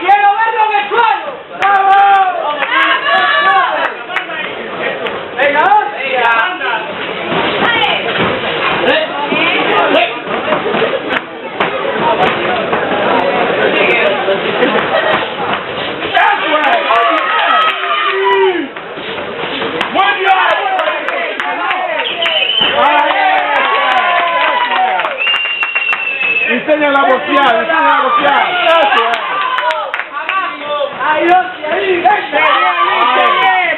¡Quiero verlo en el suelo! ¡Vamos! ¡Venga, Enseña la boxeada, enseña la boxeada. ¡Ahí, ahí!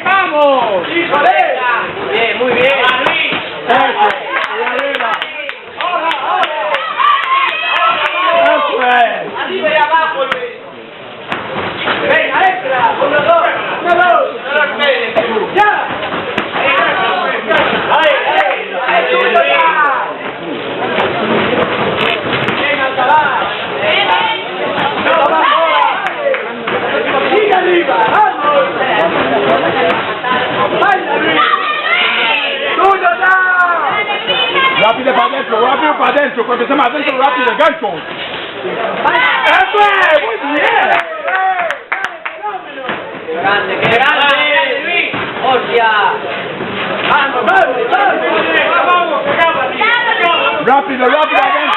¡Vamos! Bien, muy bien. Arriba y abajo, Luis. Venga, extra. Uno, dos. ¡Ya! Venga, Alcalá. ¡Sigue arriba! ¡Vamos! ¡Vaya, Luis! ¡Tuyo ya! Rápido para adentro, cuando estemos adentro, rápido, gancho. ¡Eso es! ¡Muy bien! Grande, qué grande, Luis. ¡Hostia! ¡Vamos, vamos! Rápido, adentro.